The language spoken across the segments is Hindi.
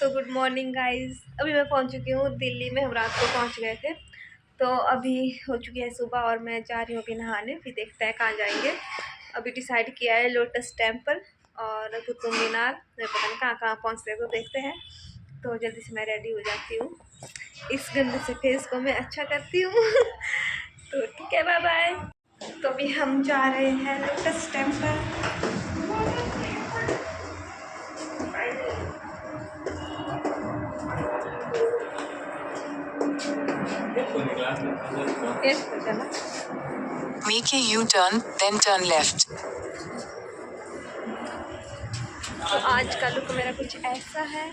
तो गुड मॉर्निंग गाइस। अभी मैं पहुंच चुकी हूँ दिल्ली में। हम रात को पहुंच गए थे, तो अभी हो चुकी है सुबह और मैं जा रही हूँ अभी नहाने। फिर देखते हैं कहाँ जाएंगे। अभी डिसाइड किया है लोटस टेम्पल और कुतुब मीनार। मैं पता नहीं कहाँ कहाँ पहुँचते हैं, तो देखते हैं। तो जल्दी से मैं रेडी हो जाती हूँ, इस गंदे से फेस को मैं अच्छा करती हूँ। तो ठीक है, बाय बाय। तो अभी हम जा रहे हैं lotus temple. Make a U-turn, then turn left. तो आज का लुक मेरा कुछ ऐसा है।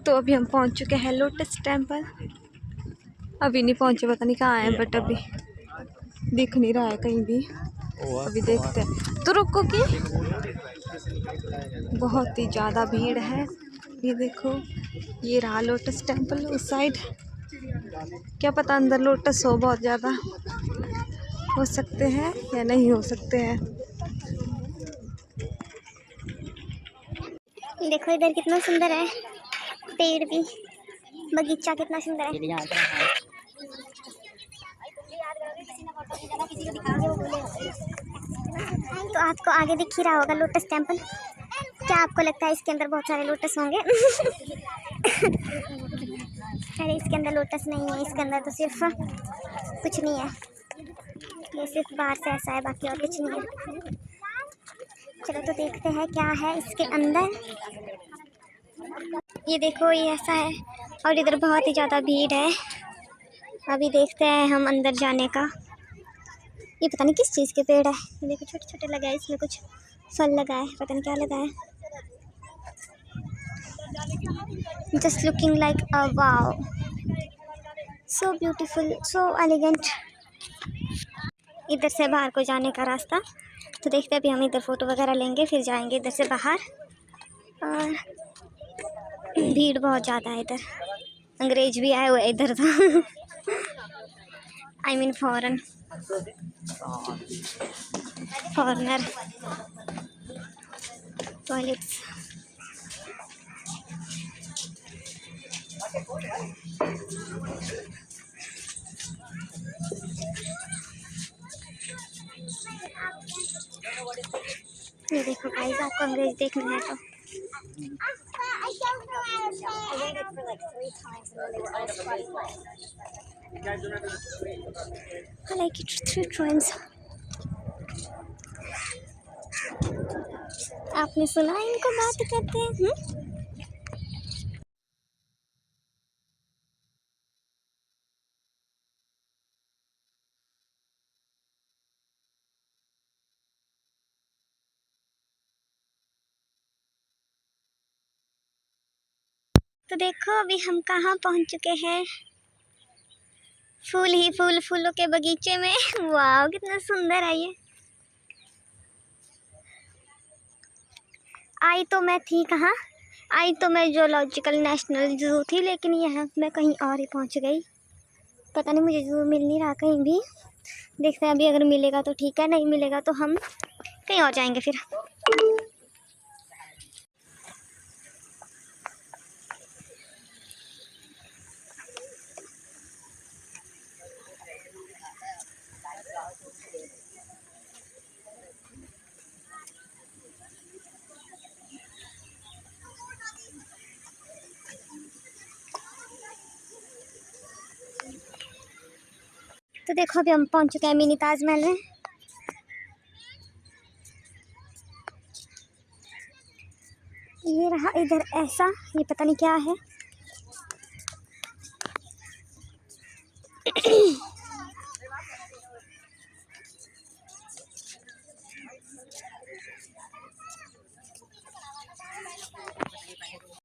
तो अभी हम पहुंच चुके हैं लोटस टेम्पल। अभी नहीं पहुंचे, पता नहीं कहाँ है, बट अभी दिख नहीं रहा है कहीं भी। अभी देखते हैं। तो रुको कि बहुत ही ज़्यादा भीड़ है। ये देखो, ये रहा लोटस टेम्पल उस साइड। क्या पता अंदर लोटस हो, बहुत ज़्यादा हो सकते हैं या नहीं हो सकते हैं। देखो इधर कितना सुंदर है, पेड़ भी, बगीचा कितना सुंदर है। तो आपको आगे दिख ही रहा होगा लोटस टेम्पल। क्या आपको लगता है इसके अंदर बहुत सारे लोटस होंगे? अरे इसके अंदर लोटस नहीं है, इसके अंदर तो सिर्फ कुछ नहीं है, ये सिर्फ बाहर से ऐसा है, बाकी और कुछ नहीं है। चलो तो देखते हैं क्या है इसके अंदर। ये देखो, ये ऐसा है और इधर बहुत ही ज़्यादा भीड़ है। अभी देखते हैं हम अंदर जाने का। ये पता नहीं किस चीज़ के पेड़ है। ये देखो छोटे छोटे लगा है, इसमें कुछ फल लगा है, पता नहीं क्या लगा है। Just looking like a wow, so beautiful, so elegant. इधर से बाहर को जाने का रास्ता। तो देखते हैं, अभी हम इधर फ़ोटो वगैरह लेंगे, फिर जाएंगे इधर से बाहर। और भीड़ बहुत ज़्यादा है इधर, अंग्रेज भी आए हुए इधर तो। I mean foreigner. टॉयलेट्स। ये देखो गाइस, आपको अंग्रेज देखना है तो I like it through trains. आपने सुना इनको बात करते हैं? तो देखो अभी हम कहाँ पहुँच चुके हैं। फूल ही फूल, फूलों के बगीचे में। वाह कितना सुंदर है ये। आई तो मैं थी कहाँ, आई तो मैं जूलॉजिकल नेशनल जू थी, लेकिन यहाँ मैं कहीं और ही पहुँच गई। पता नहीं, मुझे जू मिल नहीं रहा कहीं भी। देखते हैं अभी, अगर मिलेगा तो ठीक है, नहीं मिलेगा तो हम कहीं और जाएंगे फिर। तो देखो अभी हम पहुंच चुके हैं मिनी ताजमहल में। ये रहा इधर ऐसा, ये पता नहीं क्या है।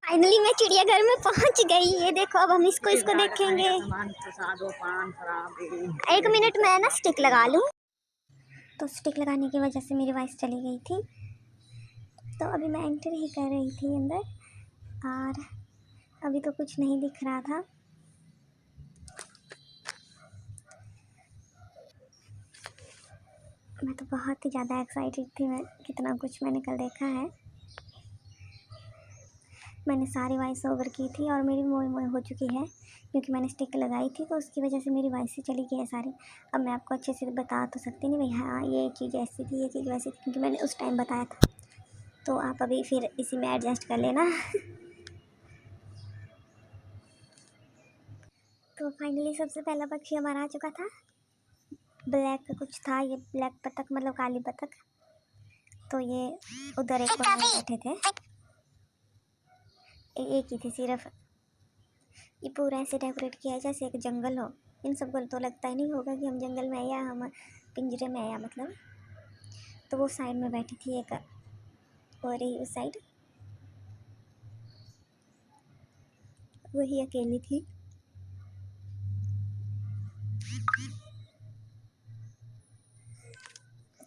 फाइनली मैं चिड़ियाघर में पहुंच गई। ये देखो, अब हम इसको देखेंगे। एक मिनट में ना स्टिक लगा लूं। तो स्टिक लगाने की वजह से मेरी वॉइस चली गई थी। तो अभी मैं एंटर ही कर रही थी अंदर, और अभी तो कुछ नहीं दिख रहा था। मैं तो बहुत ही ज़्यादा एक्साइटेड थी। मैं कितना कुछ मैंने कल देखा है। मैंने सारी वॉइस ओवर की थी और मेरी मोए मोए हो चुकी है क्योंकि मैंने स्टिक लगाई थी, तो उसकी वजह से मेरी वॉइस ही चली गई है सारी। अब मैं आपको अच्छे से बता तो सकती नहीं भाई, हाँ ये चीज़ ऐसी थी, ये चीज़ वैसी थी, क्योंकि मैंने उस टाइम बताया था। तो आप अभी फिर इसी में एडजस्ट कर लेना। तो फाइनली सबसे पहला पक्षी हमारा आ चुका था। ब्लैक कुछ था, ये ब्लैक बतख मतलब काली बतख। तो ये उधर एक कोने में बैठे थे, एक ही थी सिर्फ। ये पूरा ऐसे डेकोरेट किया है जैसे एक जंगल हो। इन सबको तो लगता ही नहीं होगा कि हम जंगल में या हम पिंजरे में आया मतलब। तो वो साइड में बैठी थी एक, और ही उस साइड वही अकेली थी।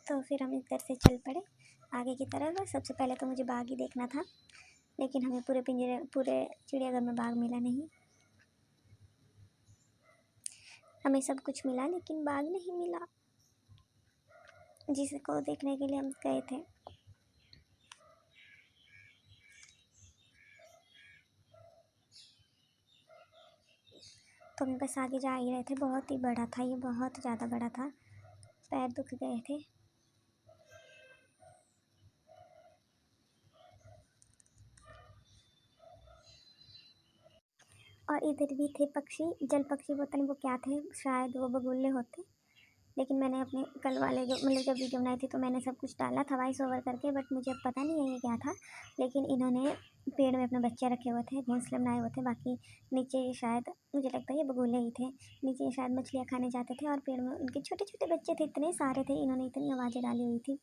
तो फिर हम इधर से चल पड़े आगे की तरफ। सबसे पहले तो मुझे बाघ ही देखना था, लेकिन हमें पूरे चिड़ियाघर में बाघ मिला नहीं। हमें सब कुछ मिला लेकिन बाघ नहीं मिला, जिसको देखने के लिए हम गए थे। तो हम बस आगे जा ही रहे थे। बहुत ही बड़ा था ये, बहुत ज़्यादा बड़ा था, पैर दुख गए थे। और इधर भी थे पक्षी, जल पक्षी, पता नहीं वो क्या थे, शायद वो बगुले होते। लेकिन मैंने अपने कल वाले जो मतलब जब वीडियो बनाई थी तो मैंने सब कुछ डाला था वॉइस ओवर करके, बट मुझे अब पता नहीं है ये क्या था। लेकिन इन्होंने पेड़ में अपने बच्चे रखे हुए थे, घोंसले बनाए हुए थे। बाकी नीचे शायद मुझे लगता है ये बगुले ही थे, नीचे शायद मछलियाँ खाने जाते थे और पेड़ में उनके छोटे छोटे बच्चे थे, इतने सारे थे। इन्होंने इतनी आवाज़ें डाली हुई थी,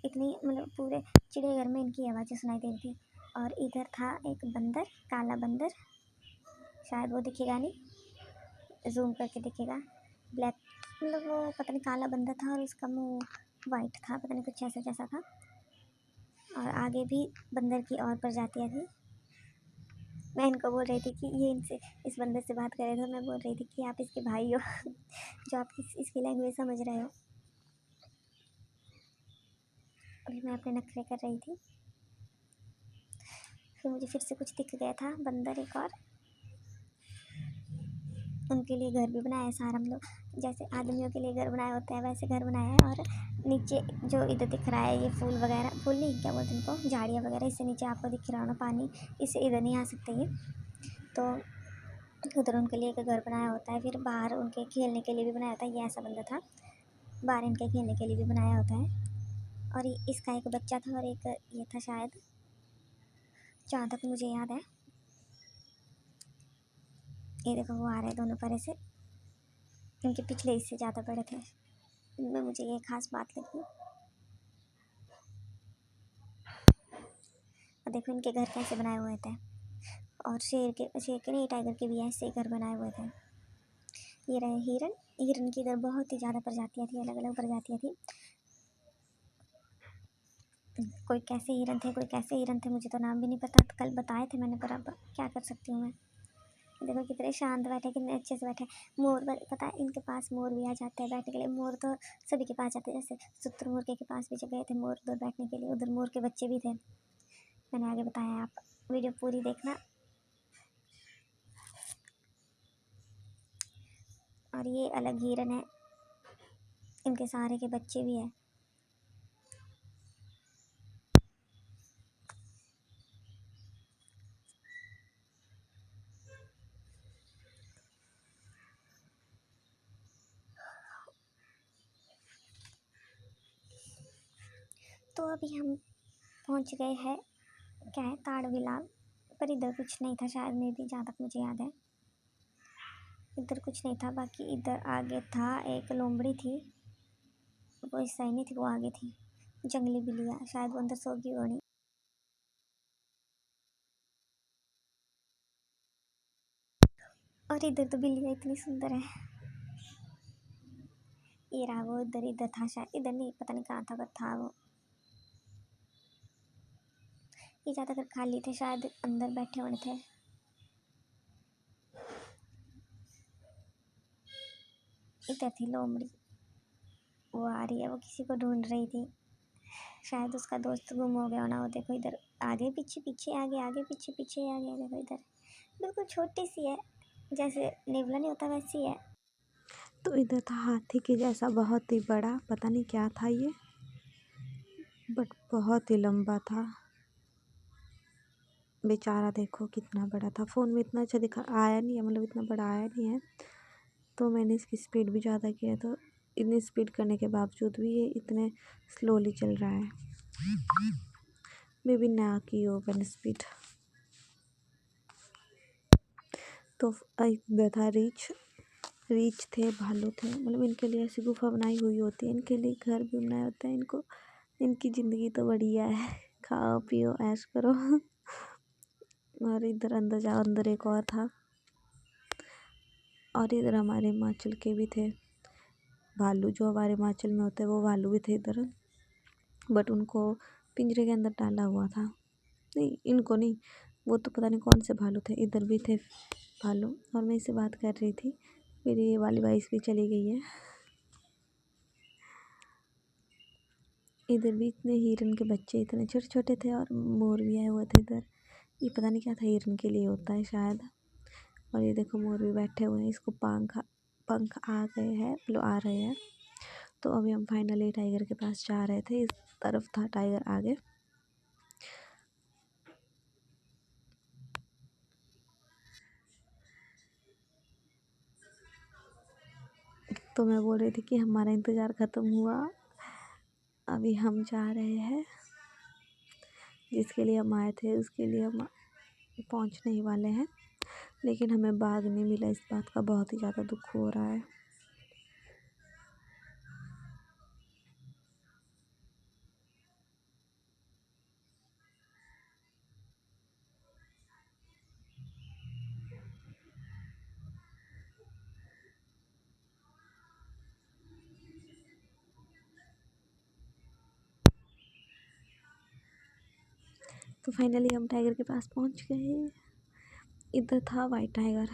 इतनी मतलब पूरे चिड़ियाघर में इनकी आवाज़ें सुनाई दे रही थी। और इधर था एक बंदर, काला बंदर, शायद वो दिखेगा नहीं, जूम करके दिखेगा। ब्लैक मतलब वो पता नहीं काला बंदर था और उसका मुंह वाइट था, पता नहीं कुछ ऐसा जैसा था। और आगे भी बंदर की और प्रजातियाँ थी। मैं इनको बोल रही थी कि ये इनसे इस बंदर से बात कर रहे थे, मैं बोल रही थी कि आप इसके भाई हो जो आप इसकी लैंग्वेज समझ रहे हो। अभी मैं अपने नखरे कर रही थी, फिर मुझे फिर से कुछ दिख गया था, बंदर एक और। उनके लिए घर भी बनाया है सारा, हम लोग जैसे आदमियों के लिए घर बनाया होता है वैसे घर बनाया है। और नीचे जो इधर दिख रहा है ये फूल वगैरह, फूल नहीं क्या बोलते हैं इनको, झाड़ियाँ वगैरह, इससे नीचे आपको दिख रहा हो ना पानी, इससे इधर नहीं आ सकते ये। तो उधर उनके लिए एक घर बनाया होता है, फिर बाहर उनके खेलने के लिए भी बनाया होता है। ये ऐसा बंदा था, बाहर इनके खेलने के लिए भी बनाया होता है। और इसका एक बच्चा था और एक ये था शायद, जहाँ तक मुझे याद है। ये देखो वो आ रहे हैं दोनों परे से, इनके पिछले इससे ज़्यादा बड़े थे। इनमें मुझे ये खास बात लगी। और देखो इनके घर कैसे बनाए हुए थे, और शेर के नहीं, टाइगर के भी ऐसे घर बनाए हुए थे। ये रहे हिरन, हिरन की इधर बहुत ही ज़्यादा प्रजातियाँ थी, अलग अलग प्रजातियाँ थी। कोई कैसे हिरन थे, कोई कैसे हिरन थे, मुझे तो नाम भी नहीं पता, कल बताए थे मैंने, पर अब क्या कर सकती हूँ मैं। देखो कितने शांत बैठे, कितने अच्छे से बैठे। मोर पता है इनके पास मोर भी आ जाते हैं बैठने के लिए। मोर तो सभी के पास जाते हैं, जैसे शुतुरमुर्ग के पास भी गए थे मोर उधर बैठने के लिए, उधर मोर के बच्चे भी थे, मैंने आगे बताया, आप वीडियो पूरी देखना। और ये अलग हिरन है, इनके सारे के बच्चे भी हैं। तो अभी हम पहुंच गए हैं, क्या है, ताड़विलाल। पर इधर कुछ नहीं था शायद, में भी जहाँ तक मुझे याद है इधर कुछ नहीं था। बाकी इधर आगे था एक लोमड़ी थी, वो इस साइड नहीं थी, वो आगे थी। जंगली बिल्लियाँ, शायद वो अंदर सो गई होनी। और इधर तो बिल्लियाँ इतनी सुंदर है। ये रहा वो, इधर था शायद, इधर नहीं पता नहीं कहाँ था, पर था वो। ये ज़्यादातर खाली थे, शायद अंदर बैठे हुए थे। इधर थी लोमड़ी, वो आ रही है, वो किसी को ढूंढ रही थी। शायद उसका दोस्त गुम हो गया ना। वो देखो इधर आगे पीछे पीछे आगे आगे पीछे पीछे आगे, देखो इधर बिल्कुल छोटी सी है, जैसे नेवला नहीं होता वैसी है। तो इधर था हाथी के जैसा बहुत ही बड़ा, पता नहीं क्या था ये, बट बहुत ही लंबा था बेचारा। देखो कितना बड़ा था। फ़ोन में इतना अच्छा दिखा आया नहीं है, मतलब इतना बड़ा आया नहीं है, तो मैंने इसकी स्पीड भी ज़्यादा किया, तो इतनी स्पीड करने के बावजूद भी ये इतने स्लोली चल रहा है। मे बी ना की हो मैंने स्पीड। तो इधर था रीछ थे, भालू थे, मतलब इनके लिए ऐसी गुफा बनाई हुई होती है, इनके लिए घर भी बनाया होता है। इनको इनकी ज़िंदगी तो बढ़िया है, खाओ पियो ऐश करो। और इधर अंदर जाओ, अंदर एक और था। और इधर हमारे हिमाचल के भी थे भालू, जो हमारे हिमाचल में होते हैं वो भालू भी थे इधर, बट उनको पिंजरे के अंदर डाला हुआ था। नहीं, इनको नहीं, वो तो पता नहीं कौन से भालू थे। इधर भी थे भालू, और मैं इससे बात कर रही थी, मेरी ये वाली वाइस भी चली गई है। इधर भी इतने हिरन के बच्चे इतने छोटे छोटे थे, और मोर भी आए हुए थे इधर। ये पता नहीं क्या था, हिरन के लिए होता है शायद। और ये देखो मोर भी बैठे हुए हैं, इसको पंख आ गए हैं, मतलब आ रहे हैं। तो अभी हम फाइनली टाइगर के पास जा रहे थे, इस तरफ था टाइगर आगे। तो मैं बोल रही थी कि हमारा इंतज़ार ख़त्म हुआ, अभी हम जा रहे हैं, जिसके लिए हम आए थे उसके लिए हम पहुंचने ही वाले हैं। लेकिन हमें बाघ नहीं मिला, इस बात का बहुत ही ज़्यादा दुख हो रहा है। तो फाइनली हम टाइगर के पास पहुंच गए। इधर था वाइट टाइगर,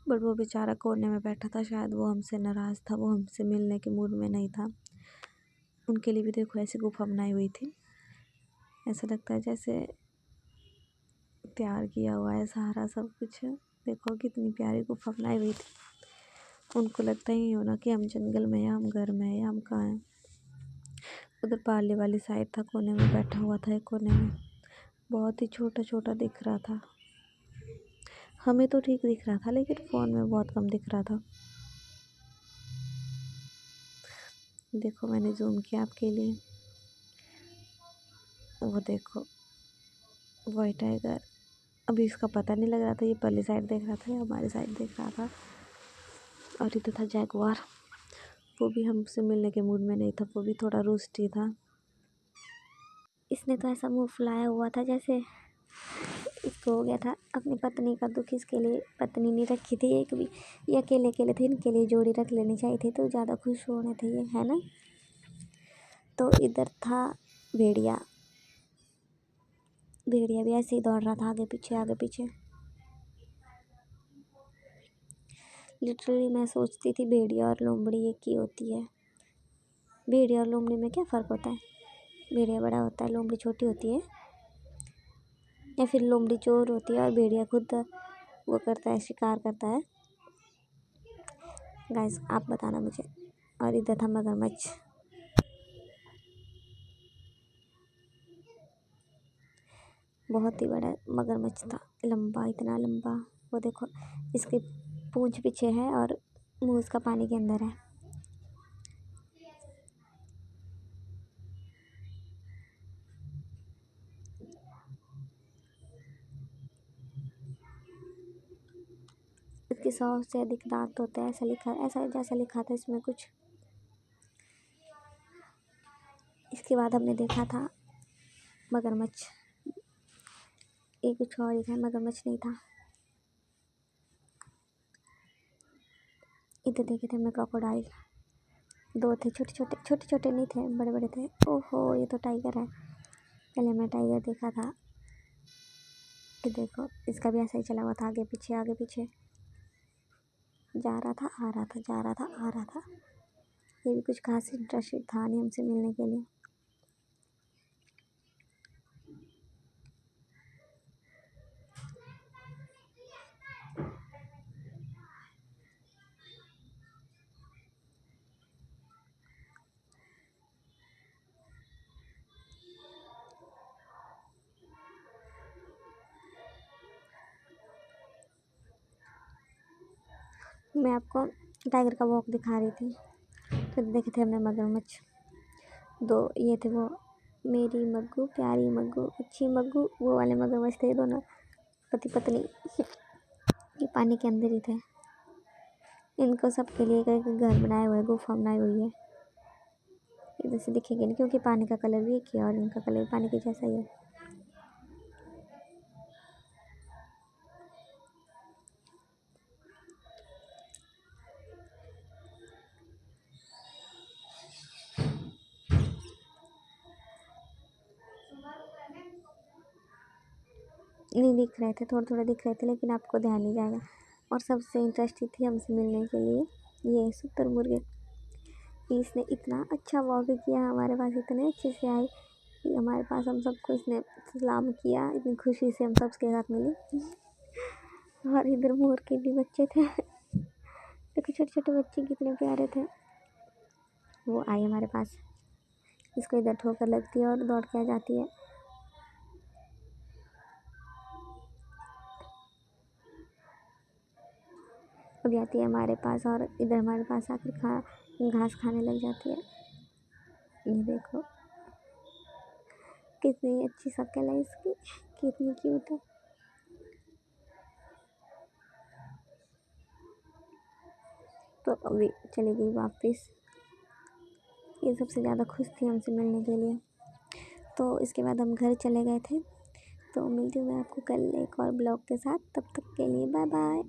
बट वो बेचारा कोने में बैठा था, शायद वो हमसे नाराज़ था, वो हमसे मिलने के मूड में नहीं था। उनके लिए भी देखो ऐसी गुफा बनाई हुई थी, ऐसा लगता है जैसे प्यार किया हुआ है, सहारा सब कुछ है। देखो कितनी प्यारी गुफा बनाई हुई थी। उनको लगता ही हो ना कि हम जंगल में या हम घर में हैं या हम कहाँ हैं। उधर पार्ले वाली साइड था, कोने में बैठा हुआ था एक कोने में, बहुत ही छोटा छोटा दिख रहा था। हमें तो ठीक दिख रहा था, लेकिन फ़ोन में बहुत कम दिख रहा था। देखो मैंने जूम किया आपके लिए, वो देखो वाइट टाइगर। अभी इसका पता नहीं लग रहा था ये पहली साइड देख रहा था या हमारी साइड देख रहा था। और इधर था जैगुआर, वो भी हमसे मिलने के मूड में नहीं था, वो भी थोड़ा रूस्टी था। इसने तो ऐसा मुंह फुलाया हुआ था जैसे इसको हो गया था अपनी पत्नी का दुख। इसके लिए पत्नी नहीं रखी थी एक भी, ये अकेले अकेले थे, इनके लिए जोड़ी रख लेनी चाहिए थी, तो ज़्यादा खुश होने थे ये, है ना। तो इधर था भेड़िया, भेड़िया भी ऐसे ही दौड़ रहा था आगे पीछे। लिटरली मैं सोचती थी भेड़िया और लोमड़ी एक ही होती है। भेड़िया और लोमड़ी में क्या फ़र्क होता है? भेड़िया बड़ा होता है, लोमड़ी छोटी होती है, या फिर लोमड़ी चोर होती है और भेड़िया खुद वो करता है, शिकार करता है। गाइस आप बताना मुझे। और इधर था मगरमच्छ, बहुत ही बड़ा मगरमच्छ था, लंबा, इतना लंबा। वो देखो इसके पूंछ पीछे है और मुंह उसका पानी के अंदर है। इसके 100 से अधिक दांत होते हैं, ऐसा जैसा लिखा था इसमें कुछ। इसके बाद हमने देखा था मगरमच्छ, ये कुछ और ही था, मगरमच्छ नहीं था। इधर देखे थे हमने क्रोकोडाइल, दो थे, छोटे छोटे नहीं थे, बड़े बड़े थे। ओहो ये तो टाइगर है, पहले मैं टाइगर देखा था। कि देखो इसका भी ऐसा ही चला हुआ था, आगे पीछे जा रहा था, आ रहा था, जा रहा था, आ रहा था। ये भी कुछ खास इंटरेस्टेड था नहीं हमसे मिलने के लिए। मैं आपको टाइगर का वॉक दिखा रही थी, तो देखे थे हमने मगरमच्छ। दो ये थे वो, मेरी मग्गू, प्यारी मग्गू, अच्छी मग्गू, वो वाले मगरमच्छ थे दोनों, पति पत्नी। ये पानी के अंदर ही थे। इनको सबके लिए एक घर बनाया हुआ है, गुफा बनाई हुई है। इधर से दिखेंगे नहीं क्योंकि पानी का कलर भी एक ही है और इनका कलर पानी के जैसा ही है। नहीं दिख रहे थे, थोड़े थोड़े दिख रहे थे, लेकिन आपको ध्यान नहीं जाएगा। और सबसे इंटरेस्टिंग थी हमसे मिलने के लिए ये शुतुरमुर्ग। इसने इतना अच्छा वॉक किया, हमारे पास इतने अच्छे से आई कि हमारे पास हम सबको इसने सलाम किया, इतनी खुशी से हम सबके साथ मिले। और इधर मोर के भी बच्चे थे। देखो छोटे छोटे बच्चे कितने प्यारे थे। वो आई हमारे पास, इसको इधर ठोकर लगती है और दौड़ के आ जाती है। अभी आती है हमारे पास और इधर हमारे पास आकर घास खाने लग जाती है। ये देखो कितनी अच्छी शक्ल है इसकी, कितनी क्यूट है। तो अभी चली गई वापस। ये सबसे ज़्यादा खुश थी हमसे मिलने के लिए। तो इसके बाद हम घर चले गए थे। तो मिलती हूँ मैं आपको कल एक और ब्लॉग के साथ, तब तक के लिए बाय बाय।